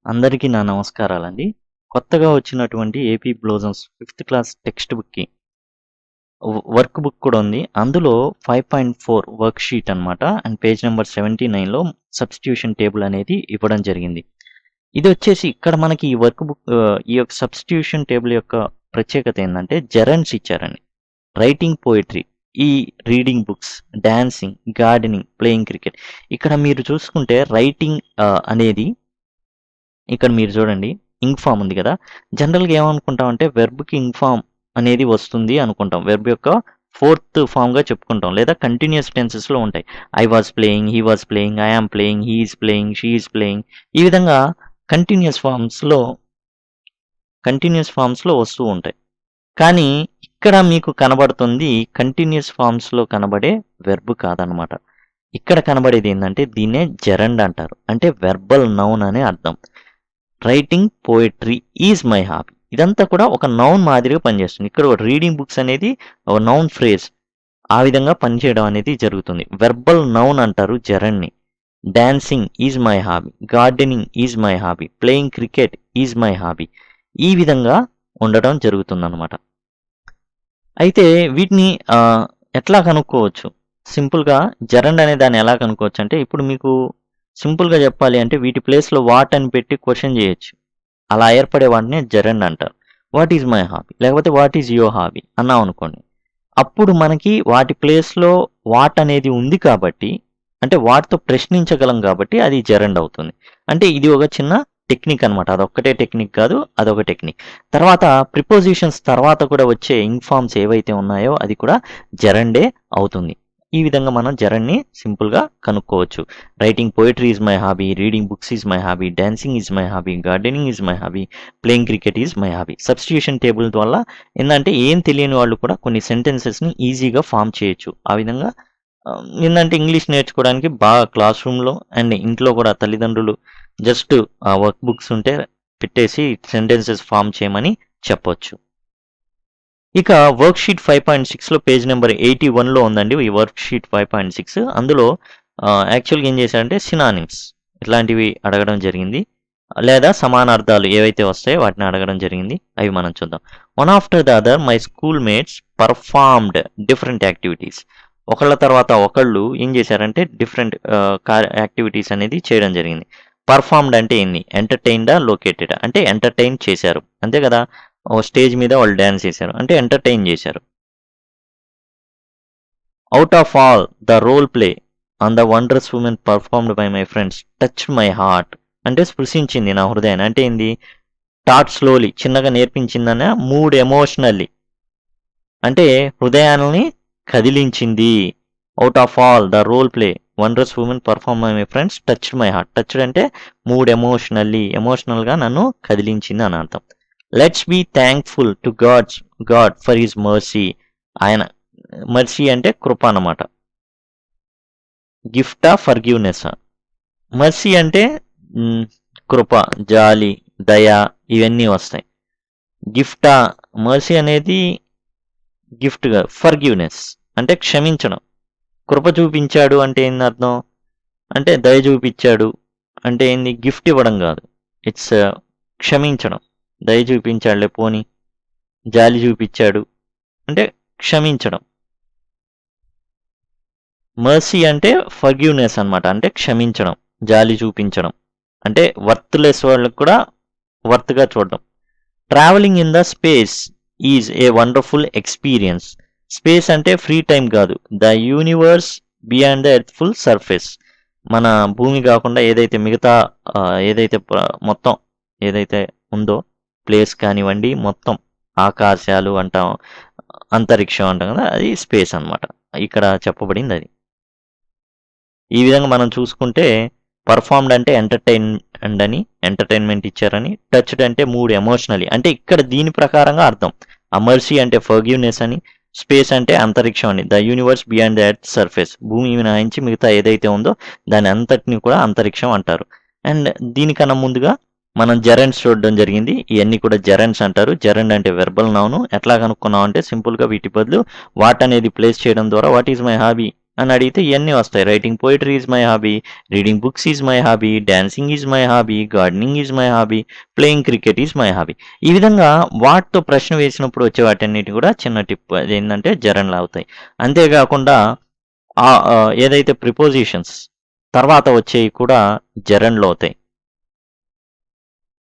అందరికీ నా నమస్కారాలండి. కొత్తగా వచ్చినటువంటి AP blossoms 5th class text బుక్‌కి వర్క్ బుక్ కూడా ఉంది. అందులో 5.4 వర్క్షీట్ అన్నమాట. అండ్ పేజ్ నెంబర్ 79లో సబ్స్టిట్యూషన్ టేబుల్ అనేది ఇవ్వడం జరిగింది. ఇదొచ్చేసి ఇక్కడ మనకి ఈ వర్క్ బుక్ ఈ యొక్క సబ్స్టిట్యూషన్ టేబుల్ యొక్క ప్రత్యేకత ఏందంటే జెరండ్స్ ఇచ్చారండి. రైటింగ్ పోయెట్రీ, ఈ reading books, dancing, gardening, playing cricket. ఇక్కడ మీరు చూసుకుంటే రైటింగ్ అనేది ఇక్కడ మీరు చూడండి ఇంక్ ఫామ్ ఉంది కదా. జనరల్‌గా ఏమనుకుంటాం అంటే వెర్బ్‌కి ఇంక్ ఫామ్ అనేది వస్తుంది అనుకుంటాం. వెర్బ్ యొక్క ఫోర్త్ ఫామ్‌గా చెప్పుకుంటాం. లేదా కంటిన్యూయస్ టెన్సెస్‌లో ఉంటాయి. I was playing, he was playing, I am playing, he is playing, she is playing. ఈ విధంగా కంటిన్యూయస్ ఫార్మ్స్‌లో వస్తూ ఉంటాయి. కానీ ఇక్కడ మీకు కనబడుతుంది కంటిన్యూయస్ ఫార్మ్స్‌లో కనబడే వెర్బ్ కాదనమాట. ఇక్కడ కనబడేది ఏందంటే దీన్నే జెరండ్ అంటారు. అంటే వెర్బల్ నౌన్ అనే అర్థం. Writing poetry is my hobby. ఇదంతా కూడా ఒక నౌన్ మాదిరిగా పనిచేస్తుంది. ఇక్కడ రీడింగ్ బుక్స్ అనేది ఒక నౌన్ ఫ్రేజ్. ఆ విధంగా పనిచేయడం అనేది జరుగుతుంది. వెర్బల్ నౌన్ అంటారు జెరండ్‌ని. Dancing is my hobby, gardening is my hobby, playing cricket is my hobby. ఈ విధంగా ఉండడం జరుగుతుందన్నమాట. అయితే వీటిని ఎట్లా కనుక్కోవచ్చు? సింపుల్‌గా జెరండ్ అనే దాన్ని ఎలా కనుక్కోవచ్చు అంటే ఇప్పుడు మీకు సింపుల్‌గా చెప్పాలి అంటే వీటి ప్లేస్‌లో వాట్ అని పెట్టి క్వెషన్ చేయొచ్చు. అలా ఏర్పడే వాటినే జెరండ్ అంటారు. What is my hobby? లేకపోతే వాట్ ఈజ్ యువర్ హాబీ? అన్నాం అనుకోండి. అప్పుడు మనకి వాటి ప్లేస్‌లో వాట్ అనేది ఉంది కాబట్టి, అంటే వాటితో ప్రశ్నించగలం కాబట్టి అది జెరండ్ అవుతుంది. అంటే ఇది ఒక చిన్న టెక్నిక్ అన్నమాట. అదొక్కటే టెక్నిక్ కాదు, అదొక టెక్నిక్. తర్వాత ప్రిపోజిషన్స్ తర్వాత కూడా వచ్చే ఇంక్ ఫార్మ్స్ ఏవైతే ఉన్నాయో అది కూడా జెరండే అవుతుంది. ఈ విధంగా మనం జెరండ్‌ని సింపుల్‌గా కనుక్కోవచ్చు. Writing poetry is my hobby, reading books is my hobby, dancing is my hobby, gardening is my hobby, playing cricket is my hobby. Substitution table వల్ల ఏందంటే ఏం తెలియని వాళ్ళు కూడా కొన్ని సెంటెన్సెస్‌ని ఈజీగా ఫార్మ్ చేయొచ్చు. ఆ విధంగా ఏందంటే ఇంగ్లీష్ నేర్చుకోవడానికి బాగా క్లాస్ రూమ్‌లో అండ్ ఇంట్లో కూడా తల్లిదండ్రులు జస్ట్ వర్క్ బుక్స్ ఉంటే పెట్టేసి సెంటెన్సెస్ ఫార్మ్ చేయమని చెప్పొచ్చు. ఇక వర్క్షీట్ 5.6లో పేజ్ నెంబర్ 81లో ఉందండి ఈ వర్క్షీట్ 5.6. అందులో యాక్చువల్‌గా ఏం చేశారంటే సినానిమ్స్ ఇట్లాంటివి అడగడం జరిగింది. లేదా సమానార్థాలు ఏవైతే వస్తాయో వాటిని అడగడం జరిగింది. అవి మనం చూద్దాం. One after the other my school mates performed different activities. ఒకళ్ళ తర్వాత ఒకళ్ళు ఏం చేశారంటే డిఫరెంట్ యాక్టివిటీస్ అనేది చేయడం జరిగింది. పర్ఫార్మ్డ్ అంటే ఏంది? ఎంటర్టైన్డా, లొకేటెడా? అంటే ఎంటర్టైన్ చేశారు అంతే కదా. స్టేజ్ మీద వాళ్ళు డ్యాన్స్ చేశారు అంటే ఎంటర్టైన్ చేశారు. Out of all the role play on the wondrous women performed by my friends touch my heart. అంటే స్పృశించింది నా హృదయాన్ని. అంటే ఏంది? టాట్ స్లోలీ చిన్నగా నేర్పించిందనే మూడ్ ఎమోషనల్లీ అంటే హృదయాన్ని కదిలించింది. Out of all the role play wondrous women perform by my friends touch my heart. Touched అంటే మూడ్ ఎమోషనల్గా నన్ను కదిలించింది అని అర్థం. Let's be thankful to God for his mercy. ఆయన మర్సీ అంటే కృప అన్నమాట. గిఫ్టా, ఫర్గివ్నెస్. మర్సీ అంటే కృప, జాలి, దయ ఇవన్నీ వస్తాయి. గిఫ్టా, మర్సీ అనేది గిఫ్ట్గా. ఫర్గివ్నెస్ అంటే క్షమించడం. కృప చూపించాడు అంటే ఏంది అర్థం? అంటే దయ చూపించాడు అంటే ఏంది? గిఫ్ట్ ఇవ్వడం కాదు, ఇట్స్ క్షమించడం. దయ చూపించాడులే పోని, జాలి చూపించాడు అంటే క్షమించడం. మర్సీ అంటే ఫర్గివ్నెస్ అన్నమాట. అంటే క్షమించడం, జాలి చూపించడం. అంటే వర్త్లెస్ వాళ్ళకి కూడా వర్త్గా చూడడం. Travelling in the space is a wonderful experience. Space అంటే ఫ్రీ టైం కాదు. The universe beyond the earthful surface. మన భూమి కాకుండా ఏదైతే మిగతా ఏదైతే మొత్తం ఏదైతే ఉందో ప్లేస్ కానివ్వండి, మొత్తం ఆకాశాలు అంటాం, అంతరిక్షం అంటాం కదా, అది స్పేస్ అన్నమాట. ఇక్కడ చెప్పబడింది అది. ఈ విధంగా మనం చూసుకుంటే పర్ఫార్మ్డ్ అంటే ఎంటర్టైన్మెంట్ ఇచ్చారని. టచ్డ్ అంటే మూడ్ ఎమోషనలీ అంటే ఇక్కడ దీని ప్రకారంగా అర్థం. అమర్సీ అంటే ఫర్గివ్నెస్ అని, స్పేస్ అంటే అంతరిక్షం అని. The universe beyond the earth surface భూమి మినహాయించి మిగతా ఏదైతే ఉందో దాని అంతటిని కూడా అంతరిక్షం అంటారు. అండ్ దీనికన్నా ముందుగా మనం జెరండ్స్ చూడడం జరిగింది. ఇవన్నీ కూడా జెరండ్స్ అంటారు. జెరండ్ అంటే వెర్బల్ నౌన్. ఎట్లా కనుక్కున్నాం అంటే సింపుల్గా వీటి బదులు వాట్ అనేది ప్లేస్ చేయడం ద్వారా వాట్ ఈజ్ మై హాబీ అని అడిగితే ఇవన్నీ వస్తాయి. Writing poetry is my hobby, reading books is my hobby, dancing is my hobby, gardening is my hobby, playing cricket is my hobby. ఈ విధంగా వాటితో ప్రశ్న వేసినప్పుడు వచ్చే వాటన్నిటి కూడా చిన్న టిప్ అదేంటంటే జరన్లు అవుతాయి. అంతేకాకుండా ఏదైతే ప్రిపోజిషన్స్ తర్వాత వచ్చేవి కూడా జరన్లు అవుతాయి.